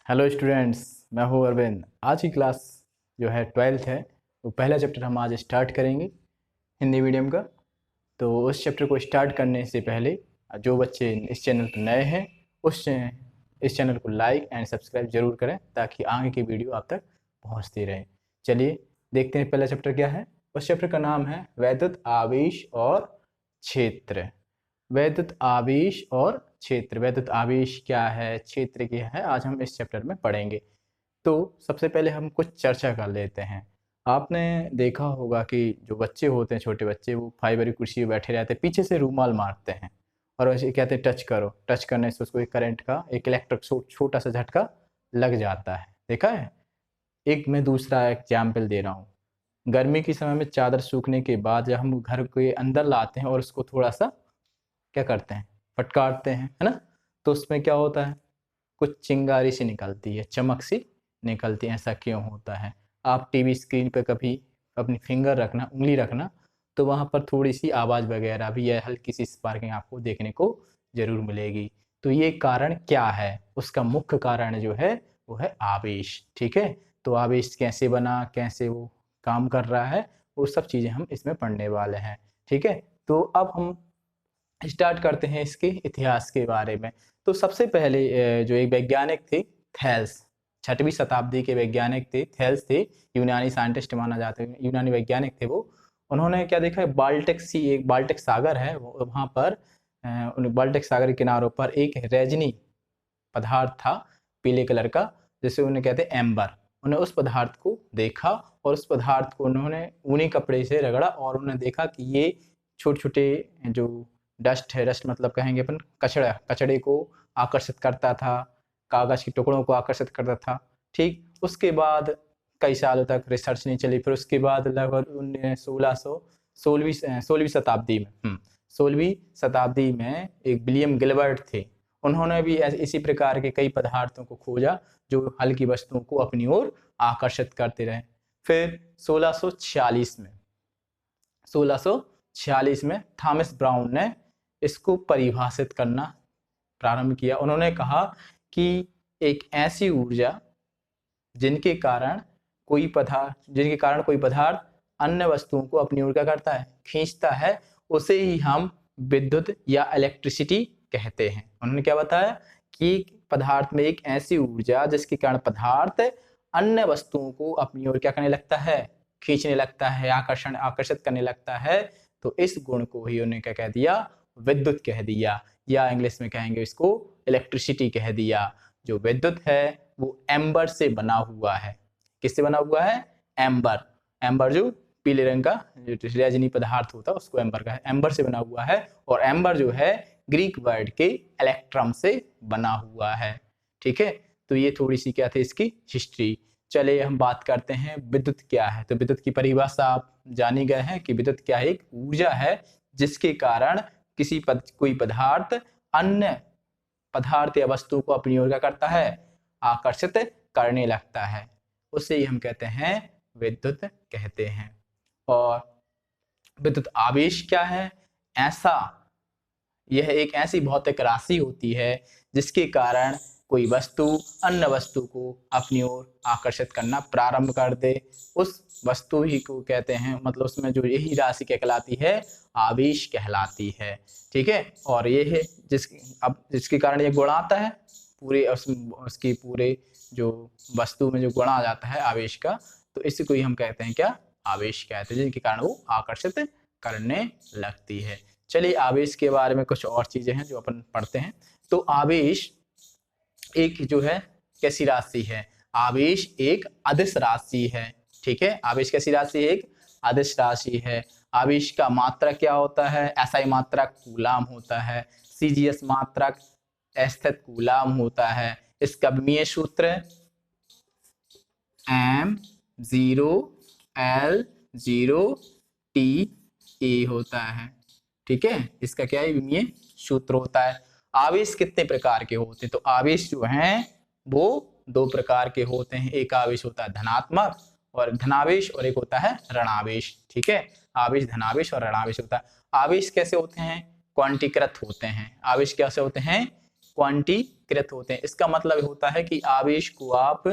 Hello students, मैं हूँ अरविंद। आज की क्लास जो है 12th है, वो पहला चैप्टर हम आज स्टार्ट करेंगे हिंदी मीडियम का। तो उस चैप्टर को स्टार्ट करने से पहले जो बच्चे इस चैनल पर नए हैं इस चैनल को लाइक एंड सब्सक्राइब जरूर करें ताकि आगे की वीडियो आप तक पहुँचती रहे। चलिए देखते हैं पहला चैप्टर क्या है। उस चैप्टर का नाम है वैद्युत आवेश और क्षेत्र। वैद्युत आवेश और क्षेत्र। वैद्युत आवेश क्या है, क्षेत्र क्या है, आज हम इस चैप्टर में पढ़ेंगे। तो सबसे पहले हम कुछ चर्चा कर लेते हैं। आपने देखा होगा कि जो बच्चे होते हैं, छोटे बच्चे, वो फाइबर की कुर्सी पे बैठे रहते हैं, पीछे से रूमाल मारते हैं और वैसे कहते हैं टच करो। टच करने से उसको एक करंट का, एक इलेक्ट्रिक छोटा सा झटका लग जाता है। देखा है। एक मैं दूसरा एग्जाम्पल दे रहा हूँ। गर्मी के समय में चादर सूखने के बाद जब हम घर के अंदर लाते हैं और उसको थोड़ा सा क्या करते हैं, फटकारते हैं, है ना, तो उसमें क्या होता है, कुछ चिंगारी सी निकलती है, चमक सी निकलती है। ऐसा क्यों होता है? आप टीवी स्क्रीन पे कभी अपनी फिंगर रखना, उंगली रखना, तो वहाँ पर थोड़ी सी आवाज़ वगैरह भी या हल्की सी स्पार्किंग आपको देखने को जरूर मिलेगी। तो ये कारण क्या है? उसका मुख्य कारण जो है वो है आवेश। ठीक है। तो आवेश कैसे बना, कैसे वो काम कर रहा है, वो सब चीज़ें हम इसमें पढ़ने वाले हैं। ठीक है। तो अब हम स्टार्ट करते हैं इसके इतिहास के बारे में। तो सबसे पहले जो एक वैज्ञानिक थे, थेल्स, 6वीं शताब्दी के वैज्ञानिक थे, थेल्स थे, यूनानी साइंटिस्ट माना जाते हैं, यूनानी वैज्ञानिक थे वो। उन्होंने क्या देखा, बाल्टिक सी, एक बाल्टिक सागर है, वहाँ पर बाल्टिक सागर के किनारों पर एक रेजनी पदार्थ था, पीले कलर का, जिसे उन्हें कहते हैं एम्बर। उन्हें उस पदार्थ को देखा और उस पदार्थ को उन्होंने ऊनी कपड़े से रगड़ा और उन्होंने देखा कि ये छोटे छोटे जो डस्ट है, डस्ट मतलब कहेंगे अपन कचड़ा, कचड़े को आकर्षित करता था, कागज के टुकड़ों को आकर्षित करता था। ठीक। उसके बाद कई सालों तक रिसर्च नहीं चली। फिर उसके बाद लगभग 1600 सोलहवीं शताब्दी में एक विलियम गिलबर्ट थे। उन्होंने भी इसी प्रकार के कई पदार्थों को खोजा जो हल्की वस्तुओं को अपनी ओर आकर्षित करते रहे। फिर 1646 में थॉमस ब्राउन ने इसको परिभाषित करना प्रारंभ किया। उन्होंने कहा कि एक ऐसी ऊर्जा जिनके कारण कोई पदार्थ अन्य वस्तुओं को अपनी ओर क्या करता है, खींचता है, उसे ही हम विद्युत या इलेक्ट्रिसिटी कहते हैं। उन्होंने क्या बताया कि पदार्थ में एक ऐसी ऊर्जा जिसके कारण पदार्थ अन्य वस्तुओं को अपनी ओर क्या करने लगता है, खींचने लगता है, आकर्षित करने लगता है। तो इस गुण को ही उन्होंने क्या कह दिया, विद्युत कह दिया, या इंग्लिश में कहेंगे इसको इलेक्ट्रिसिटी कह दिया। जो विद्युत है वो एम्बर से बना हुआ है। किससे बना हुआ है? एम्बर। एम्बर जो पीले रंग का जो रेजनी पदार्थ होता है उसको एम्बर का है, एम्बर से बना हुआ है। और एम्बर जो है ग्रीक वर्ड के इलेक्ट्रम से बना हुआ है। ठीक है। तो ये थोड़ी सी क्या थी इसकी हिस्ट्री। चले हम बात करते हैं विद्युत क्या है। तो विद्युत की परिभाषा आप जानी गए हैं कि विद्युत क्या है, एक ऊर्जा है जिसके कारण कोई पदार्थ अन्य पदार्थ या वस्तु को अपनी ओर क्या करता है, आकर्षित करने लगता है। उसे ही हम कहते हैं विद्युत कहते हैं। और विद्युत आवेश क्या है? यह एक ऐसी भौतिक राशि होती है जिसके कारण कोई वस्तु अन्य वस्तु को अपनी ओर आकर्षित करना प्रारंभ कर दे। उस वस्तु ही को कहते हैं, मतलब उसमें जो यही राशि कहलाती है, आवेश कहलाती है। ठीक है। और ये है जिसके कारण ये गुण आता है, उसकी पूरे जो वस्तु में जो गुण आ जाता है आवेश का, तो इसी को ही हम कहते हैं क्या, आवेश कहते हैं, जिनके कारण वो आकर्षित करने लगती है। चलिए आवेश के बारे में कुछ और चीजें हैं जो अपन पढ़ते हैं। तो आवेश एक जो है कैसी राशि है? आवेश एक अदिश राशि है। ठीक है। आवेश कैसी राशि है? एक अदिश राशि है। आवेश का मात्रक क्या होता है? एसआई मात्रक कूलाम होता है। सीजीएस मात्रक स्थित कूलाम होता है। इसका विमीय सूत्र M0L0T होता है। ठीक है। इसका क्या है, विमीय सूत्र होता है। आवेश कितने प्रकार के होते हैं? तो आवेश जो हैं वो दो प्रकार के होते हैं। एक आवेश होता है धनात्मक और धनावेश, और एक होता है ऋणावेश। ठीक है। आवेश धनावेश और ऋणावेश होता है। आवेश कैसे होते हैं? क्वांटीकृत होते हैं। आवेश कैसे होते हैं? क्वांटीकृत होते हैं। इसका मतलब होता है कि आवेश को आप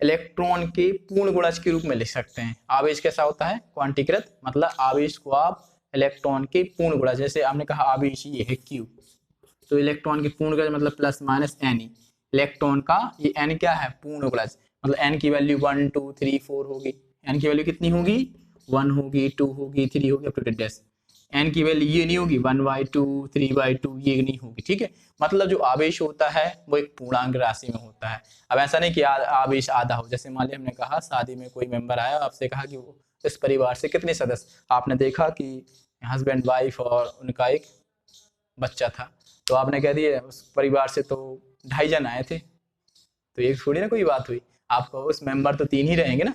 इलेक्ट्रॉन के पूर्ण गुणज के रूप में लिख सकते हैं। आवेश कैसा होता है? क्वांटीकृत, मतलब आवेश को आप इलेक्ट्रॉन के पूर्ण गुणज, जैसे आपने कहा आवेश ये है Q, तो इलेक्ट्रॉन के पूर्ण गुणज मतलब प्लस माइनस एन। इलेक्ट्रॉन का ये एन क्या है? पूर्ण गुणज, मतलब एन की वैल्यू 1 2 3 4 होगी। एन की वैल्यू कितनी होगी? 1 होगी, 2 होगी, 3 होगी, अप टू डेस। एन की वैल्यू ये नहीं होगी 1/2 3/2, ये नहीं होगी, ठीक है। मतलब जो आवेश होता है वो एक पूर्णांक राशि में होता है। अब ऐसा नहीं कि आवेश आधा हो, जैसे मान लिया हमने कहा शादी में कोई मेंबर आया, आपसे कहा कि वो इस परिवार से कितने सदस्य, आपने देखा कि हस्बैंड वाइफ और उनका एक बच्चा था, तो आपने कह दिया उस परिवार से तो 2.5 जन आए थे, तो ये थोड़ी ना कोई बात हुई। आपको उस मेंबर तो 3 ही रहेंगे ना,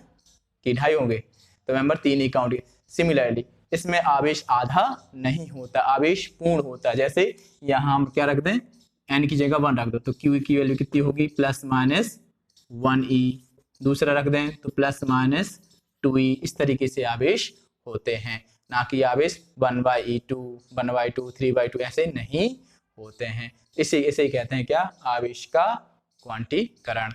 कि 2.5 होंगे, तो मेंबर 3 ही काउंट। सिमिलरली इसमें आवेश आधा नहीं होता, आवेश पूर्ण होता है। जैसे यहाँ हम क्या रख दें, एन की जगह 1 रख दो, तो क्यू की वैल्यू कितनी होगी? Plus minus 1e। दूसरा रख दें तो प्लस माइनस 2e। इस तरीके से आवेश होते हैं, ना कि आवेश 1/2 1/2 3/2 ऐसे नहीं होते हैं। इसे कहते हैं क्या? आवेश का क्वांटीकरण,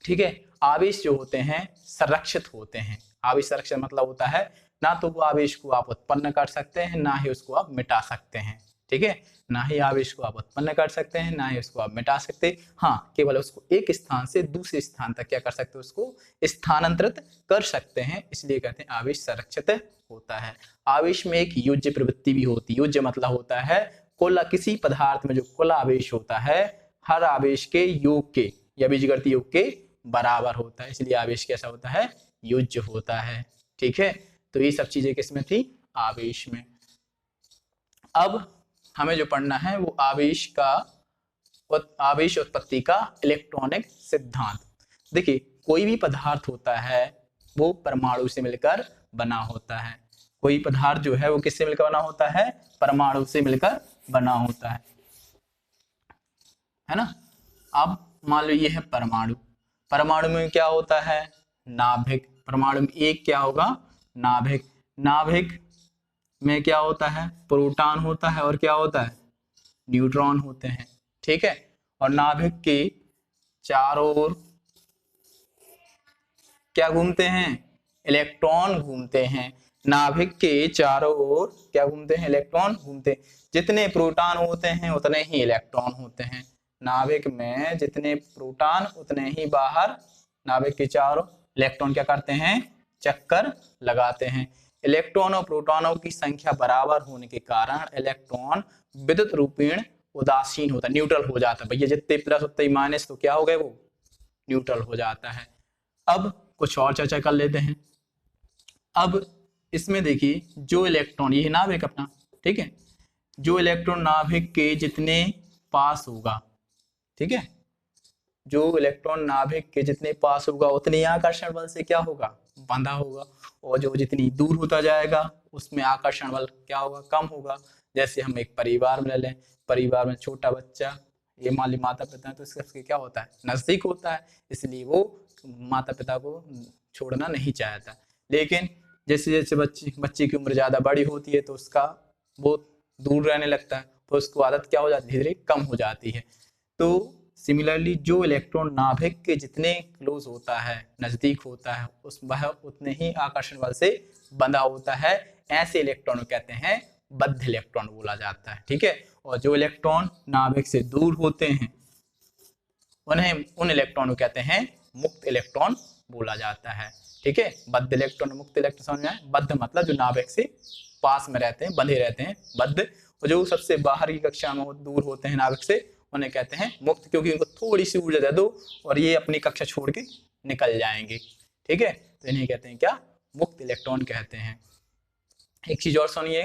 ठीक है। आवेश जो होते हैं संरक्षित होते हैं। आवेश संरक्षण मतलब होता है ना तो वो आवेश को आप उत्पन्न कर सकते हैं, ना ही उसको आप मिटा सकते हैं, ठीक है। ना ही आवेश को आप उत्पन्न कर सकते हैं, ना ही उसको आप मिटा सकते हैं। हाँ, केवल उसको एक स्थान से दूसरे स्थान तक क्या कर सकते हैं? उसको स्थानांतरित कर सकते हैं, इसलिए कहते हैं आवेश संरक्षित होता है। आवेश में एक युज्य प्रवृत्ति भी होती है। युज्य मतलब होता है कुल, किसी पदार्थ में जो कुल आवेश होता है हर आवेश के योग के या बीजगणितीय योग के बराबर होता है, इसलिए आवेश कैसा होता है? युज्य होता है, ठीक है। तो ये सब चीजें किसमें थी? आवेश में। अब हमें जो पढ़ना है वो आवेश उत्पत्ति का इलेक्ट्रॉनिक सिद्धांत। देखिए, कोई भी पदार्थ होता है वो परमाणु से मिलकर बना होता है। कोई पदार्थ जो है वो किससे मिलकर बना होता है? परमाणु से मिलकर बना होता है ना। अब मान लो ये है परमाणु। परमाणु में क्या होता है? नाभिक। परमाणु में एक क्या होगा? नाभिक। नाभिक में क्या होता है? प्रोटॉन होता है, और क्या होता है? न्यूट्रॉन होते हैं, ठीक है। और नाभिक के चारों ओर क्या घूमते हैं? इलेक्ट्रॉन घूमते हैं। नाभिक के चारों ओर क्या घूमते हैं? इलेक्ट्रॉन घूमते हैं। जितने प्रोटॉन होते हैं उतने ही इलेक्ट्रॉन होते हैं। नाभिक में जितने प्रोटॉन उतने ही बाहर नाभिक के चारों इलेक्ट्रॉन क्या करते हैं? चक्कर लगाते हैं। इलेक्ट्रॉन और प्रोटॉनों की संख्या बराबर होने के कारण इलेक्ट्रॉन विद्युत रूपेण उदासीन होता है, न्यूट्रल हो जाता है। भैया जितने प्लस उतने माइनस, तो क्या हो गए? वो न्यूट्रल हो जाता है। अब कुछ और चर्चा कर लेते हैं। अब इसमें देखिए, जो इलेक्ट्रॉन, ये नाभिक अपना, ठीक है, जो इलेक्ट्रॉन नाभिक के जितने पास होगा, ठीक है, जो इलेक्ट्रॉन नाभिक के जितने पास होगा उतने आकर्षण बल से क्या होगा? बंधा होगा। और जो जितनी दूर होता जाएगा उसमें आकर्षण बल क्या होगा? कम होगा। जैसे हम एक परिवार में ले लें, परिवार में छोटा बच्चा, ये मान ली माता पिता है, तो इसके क्या होता है? नजदीक होता है, इसलिए वो माता पिता को छोड़ना नहीं चाहता। लेकिन जैसे जैसे बच्चे की उम्र ज्यादा बड़ी होती है तो उसका वो दूर रहने लगता है, तो उसको आदत क्या हो जाती है? धीरे धीरे कम हो जाती है। तो सिमिलरली जो इलेक्ट्रॉन नाभिक के जितने क्लोज होता है, नजदीक होता है, उस वह उतने ही आकर्षण बल से बंधा होता है। ऐसे इलेक्ट्रॉन को कहते हैं बद्ध इलेक्ट्रॉन बोला जाता है, ठीक है। और जो इलेक्ट्रॉन नाभिक से दूर होते हैं उन इलेक्ट्रॉन को कहते हैं मुक्त इलेक्ट्रॉन बोला जाता है, ठीक है। बद्ध इलेक्ट्रॉन, मुक्त इलेक्ट्रॉन समझ में आया? बद्ध मतलब जो नाभिक से पास में रहते हैं, बंधे रहते हैं, बद्ध। और जो सबसे बाहर की कक्षा में दूर होते हैं नाभिक से, उन्हें कहते हैं मुक्त, क्योंकि उनको थोड़ी सी ऊर्जा दे दो और ये अपनी कक्षा छोड़ के निकल जाएंगे, ठीक है। तो इन्हें कहते हैं क्या? मुक्त इलेक्ट्रॉन कहते हैं। एक चीज और सुनिए,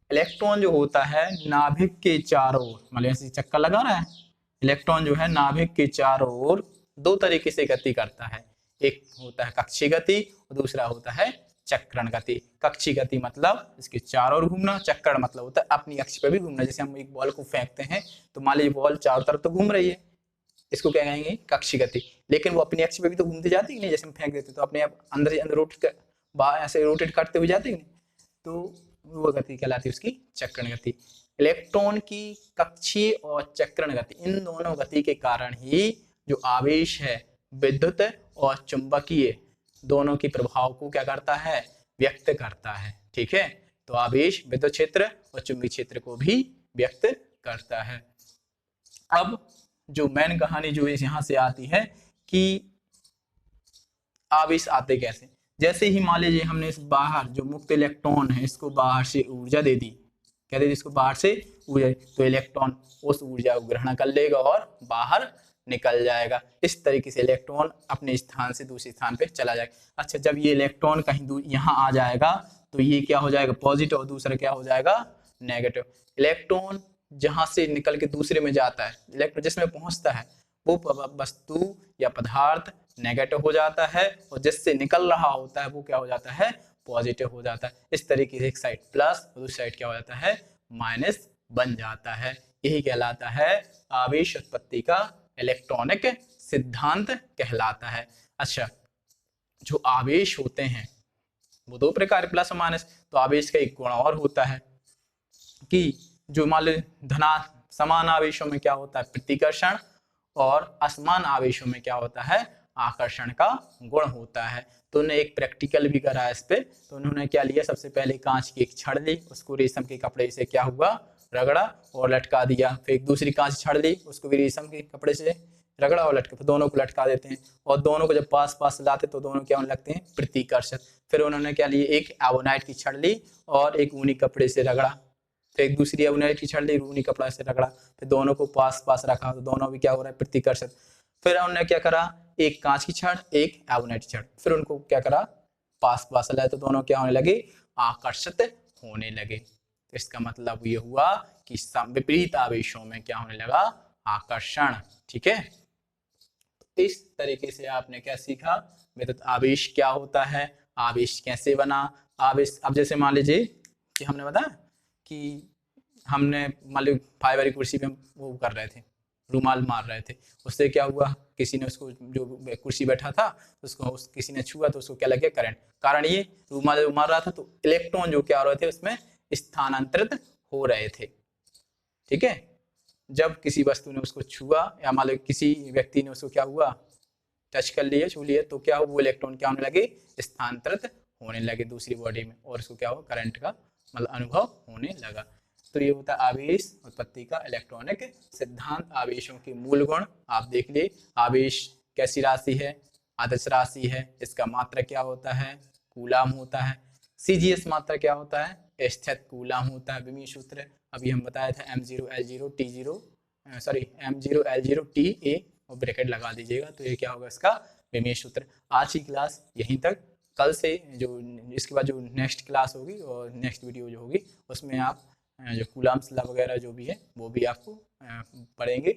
इलेक्ट्रॉन जो होता है नाभिक के चारों ओर, मतलब ऐसे चक्कर लगा रहा है, इलेक्ट्रॉन जो है नाभिक के चारों ओर दो तरीके से गति करता है। एक होता है कक्षीय गति और दूसरा होता है चक्रण गति। कक्षीय गति मतलब इसके चारों ओर घूमना, चक्रण मतलब होता है अपनी अक्ष पर भी घूमना। जैसे हम एक बॉल को फेंकते हैं तो मान लीजिए बॉल चारों तरफ तो घूम रही है, इसको क्या कहेंगे? कक्षीय गति। लेकिन वो अपनी अक्ष पे भी तो घूमती जाती है नहीं, जैसे हम फेंक देते तो अपने आप अंदर से अंदर रोटेट कर, बाहर ऐसे रोटेट करते हुए जाती है नहीं, तो वो गति कहलाती है उसकी चक्रण गति। इलेक्ट्रॉन की कक्षीय और चक्रण गति, इन दोनों गति के कारण ही जो आवेश है विद्युत और चुंबकीय दोनों के प्रभाव को क्या करता है, व्यक्त करता है। ठीक है, तो आवेश विद्युत क्षेत्र और चुंबकीय क्षेत्र को भी व्यक्त करता है। अब जो मेन कहानी जो यहाँ से आती है कि आवेश आते कैसे। जैसे ही मान लीजिए हमने इस बाहर जो मुक्त इलेक्ट्रॉन है इसको बाहर से ऊर्जा दे दी, क्या दे दी इसको बाहर से ऊर्जा, तो इलेक्ट्रॉन उस ऊर्जा को ग्रहण कर लेगा और बाहर निकल जाएगा। इस तरीके से इलेक्ट्रॉन अपने स्थान से दूसरे स्थान पे चला जाएगा। अच्छा, जब ये इलेक्ट्रॉन कहीं यहाँ आ जाएगा तो ये क्या हो जाएगा, पॉजिटिव, और दूसरा क्या हो जाएगा, नेगेटिव। इलेक्ट्रॉन जहां से निकल के दूसरे में जाता है, इलेक्ट्रॉन जिसमें पहुंचता है वो वस्तु या पदार्थ नेगेटिव हो जाता है, और जिससे निकल रहा होता है वो क्या हो जाता है, पॉजिटिव हो जाता है। इस तरीके से एक साइड प्लस और दूसरी साइड क्या हो जाता है, माइनस बन जाता है। यही कहलाता है आवेश उत्पत्ति का इलेक्ट्रॉनिक सिद्धांत कहलाता है। अच्छा, जो आवेश होते हैं वो दो प्रकार, प्लस और माइनस। तो आवेश का एक गुण और होता है कि जो मान लो समान आवेशों में क्या होता है, प्रतिकर्षण, और असमान आवेशों में क्या होता है, आकर्षण का गुण होता है। तो उन्होंने एक प्रैक्टिकल भी करा इस पे। तो उन्होंने क्या लिया, सबसे पहले कांच की एक छड़ ली, उसको रेशम के कपड़े से क्या हुआ, रगड़ा और लटका दिया। फिर एक दूसरी कांच छड़ ली, उसको भी रेशम के कपड़े से रगड़ा और लटका, दोनों को लटका देते हैं, और दोनों को जब पास पास लाते तो दोनों क्या होने लगते हैं, प्रतिकर्षक। फिर उन्होंने क्या लिए, एक एवोनाइट की छड़ ली और एक ऊनी कपड़े से रगड़ा, फिर एक दूसरी एवोनाइट की छड़ ली, ऊनी कपड़ा से रगड़ा, फिर दोनों को पास पास रखा तो दोनों भी क्या हो रहा है, प्रतिकर्षक। फिर उन्होंने क्या करा, एक कांच की छड़ एक एवोनाइट की छड़, फिर उनको क्या करा, पास पास लाया तो दोनों क्या होने लगे, आकर्षित होने लगे। तो इसका मतलब ये हुआ कि विपरीत आवेशों में क्या होने लगा, आकर्षण। ठीक है, तो इस तरीके से आपने क्या सीखा, विद्युत आवेश क्या होता है, आवेश कैसे बना। आवेश, अब जैसे मान लीजिए कि हमने बताया कि हमने मान लो फाइबर की कुर्सी पे वो कर रहे थे, रूमाल मार रहे थे, उससे क्या हुआ, किसी ने उसको, जो कुर्सी बैठा था उसको किसी ने छुआ तो उसको क्या लग गया, करंट। कारण ये रूमाल मार रहा था तो इलेक्ट्रॉन जो क्या हो रहे थे उसमें स्थानांतरित हो रहे थे। ठीक है, जब किसी वस्तु ने उसको छुआ या मान लो किसी व्यक्ति ने उसको क्या हुआ, टच कर लिए, छू लिए, तो क्या हो, वो इलेक्ट्रॉन क्या होने लगे, स्थानांतरित होने लगे दूसरी बॉडी में, और उसको क्या हो, करंट का मतलब अनुभव होने लगा। तो ये होता है आवेश उत्पत्ति का इलेक्ट्रॉनिक सिद्धांत। आवेशों के मूल गुण आप देख लिए। आवेश कैसी राशि है, आदर्श राशि है, इसका मात्रा क्या होता है, कूलाम होता है। सीजीएस मात्रा क्या होता है, स्थित कूलाम होता है। विमीय सूत्र अभी हम बताया था M0L0 T0, sorry M0L0 TA और ब्रैकेट लगा दीजिएगा, तो ये क्या होगा, इसका विमीय सूत्र। आज की क्लास यहीं तक। कल से जो इसके बाद जो नेक्स्ट क्लास होगी और नेक्स्ट वीडियो जो होगी उसमें आप जो कूलाम्स लॉ वगैरह जो भी है वो भी आपको पढ़ेंगे।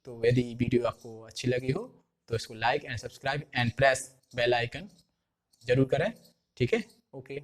तो यदि वीडियो आपको अच्छी लगी हो तो इसको like and subscribe and press bell icon जरूर करें। ठीक है, ओके।